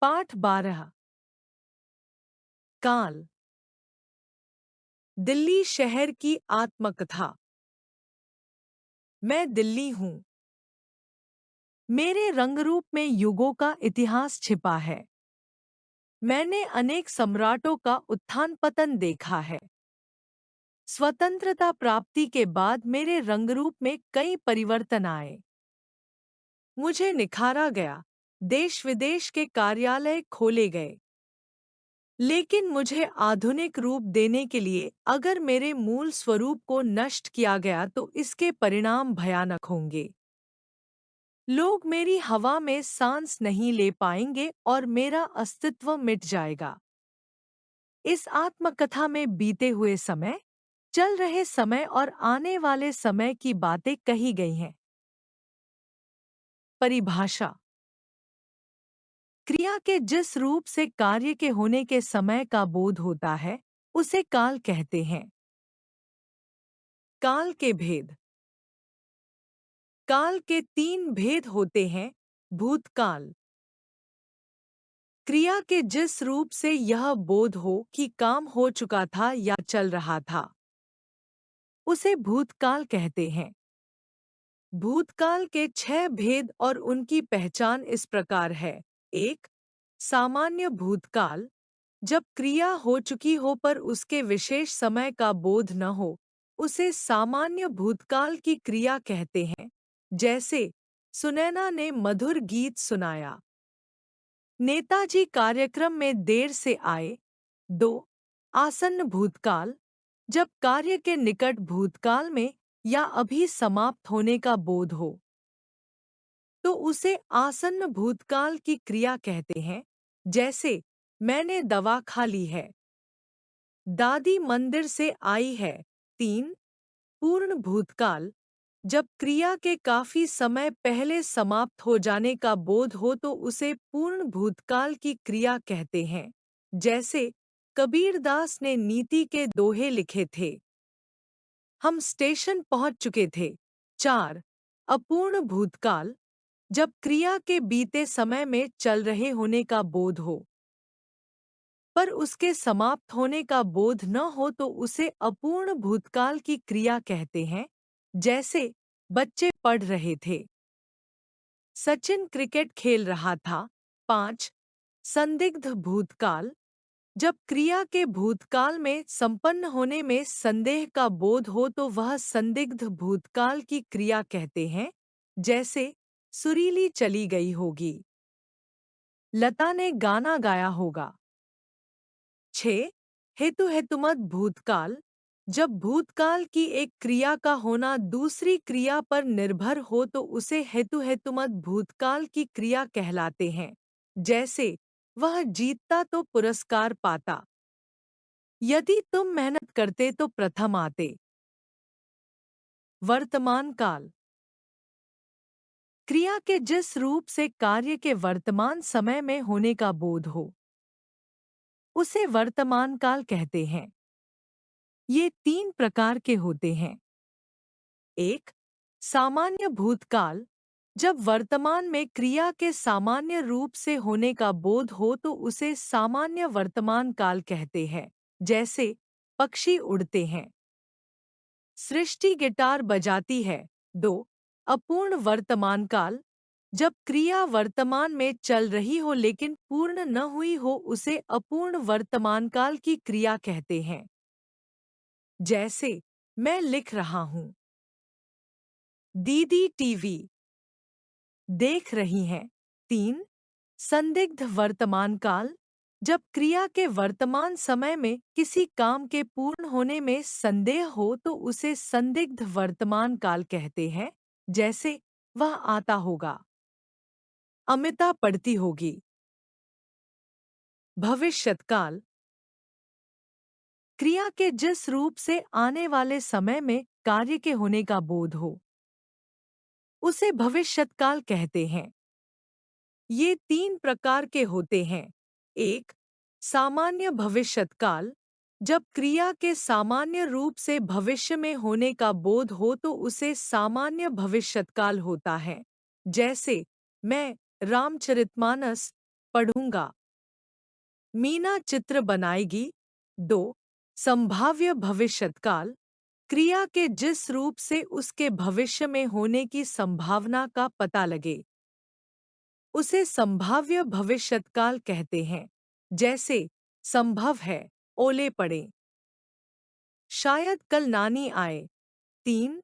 पाठ 12। काल। दिल्ली शहर की आत्मकथा। मैं दिल्ली हूँ। मेरे रंगरूप में युगों का इतिहास छिपा है। मैंने अनेक सम्राटों का उत्थान पतन देखा है। स्वतंत्रता प्राप्ति के बाद मेरे रंगरूप में कई परिवर्तन आए। मुझे निखारा गया, देश विदेश के कार्यालय खोले गए। लेकिन मुझे आधुनिक रूप देने के लिए अगर मेरे मूल स्वरूप को नष्ट किया गया तो इसके परिणाम भयानक होंगे। लोग मेरी हवा में सांस नहीं ले पाएंगे और मेरा अस्तित्व मिट जाएगा। इस आत्मकथा में बीते हुए समय, चल रहे समय और आने वाले समय की बातें कही गई हैं। परिभाषा। क्रिया के जिस रूप से कार्य के होने के समय का बोध होता है, उसे काल कहते हैं। काल के भेद। काल के 3 भेद होते हैं। भूतकाल। क्रिया के जिस रूप से यह बोध हो कि काम हो चुका था या चल रहा था, उसे भूतकाल कहते हैं। भूतकाल के 6 भेद और उनकी पहचान इस प्रकार है। 1. सामान्य भूतकाल, जब क्रिया हो चुकी हो पर उसके विशेष समय का बोध न हो, उसे सामान्य भूतकाल की क्रिया कहते हैं। जैसे सुनैना ने मधुर गीत सुनाया। नेताजी कार्यक्रम में देर से आए। 2. आसन्न भूतकाल, जब कार्य के निकट भूतकाल में या अभी समाप्त होने का बोध हो, तो उसे आसन्न भूतकाल की क्रिया कहते हैं। जैसे मैंने दवा खा ली है। दादी मंदिर से आई है। 3. पूर्ण भूतकाल, जब क्रिया के काफी समय पहले समाप्त हो जाने का बोध हो तो उसे पूर्ण भूतकाल की क्रिया कहते हैं। जैसे कबीरदास ने नीति के दोहे लिखे थे। हम स्टेशन पहुंच चुके थे। 4. अपूर्ण भूतकाल, जब क्रिया के बीते समय में चल रहे होने का बोध हो पर उसके समाप्त होने का बोध न हो तो उसे अपूर्ण भूतकाल की क्रिया कहते हैं। जैसे बच्चे पढ़ रहे थे। सचिन क्रिकेट खेल रहा था। 5. संदिग्ध भूतकाल, जब क्रिया के भूतकाल में संपन्न होने में संदेह का बोध हो तो वह संदिग्ध भूतकाल की क्रिया कहते हैं। जैसे सुरीली चली गई होगी, लता ने गाना गाया होगा। 6. हेतुहेतुमत भूतकाल, जब भूतकाल की एक क्रिया का होना दूसरी क्रिया पर निर्भर हो तो उसे हेतुहेतुमत भूतकाल की क्रिया कहलाते हैं। जैसे वह जीतता तो पुरस्कार पाता, यदि तुम मेहनत करते तो प्रथम आते। वर्तमान काल। क्रिया के जिस रूप से कार्य के वर्तमान समय में होने का बोध हो, उसे वर्तमान काल कहते हैं। ये 3 प्रकार के होते हैं। 1. सामान्य भूतकाल, जब वर्तमान में क्रिया के सामान्य रूप से होने का बोध हो तो उसे सामान्य वर्तमान काल कहते हैं। जैसे पक्षी उड़ते हैं, सृष्टि गिटार बजाती है। 2. अपूर्ण वर्तमान काल, जब क्रिया वर्तमान में चल रही हो लेकिन पूर्ण न हुई हो उसे अपूर्ण वर्तमान काल की क्रिया कहते हैं। जैसे मैं लिख रहा हूँ, दीदी टीवी देख रही हैं। 3. संदिग्ध वर्तमान काल, जब क्रिया के वर्तमान समय में किसी काम के पूर्ण होने में संदेह हो तो उसे संदिग्ध वर्तमान काल कहते हैं। जैसे वह आता होगा, अमिता पढ़ती होगी। भविष्यत्काल। क्रिया के जिस रूप से आने वाले समय में कार्य के होने का बोध हो, उसे भविष्यत्काल कहते हैं। ये 3 प्रकार के होते हैं। 1. सामान्य भविष्यत्काल, जब क्रिया के सामान्य रूप से भविष्य में होने का बोध हो तो उसे सामान्य भविष्यत्काल होता है। जैसे मैं रामचरितमानस पढ़ूंगा। मीना चित्र बनाएगी। 2. संभाव्य भविष्यकाल, क्रिया के जिस रूप से उसके भविष्य में होने की संभावना का पता लगे उसे संभाव्य भविष्यकाल कहते हैं। जैसे संभव है ओले पड़े, शायद कल नानी आए। 3.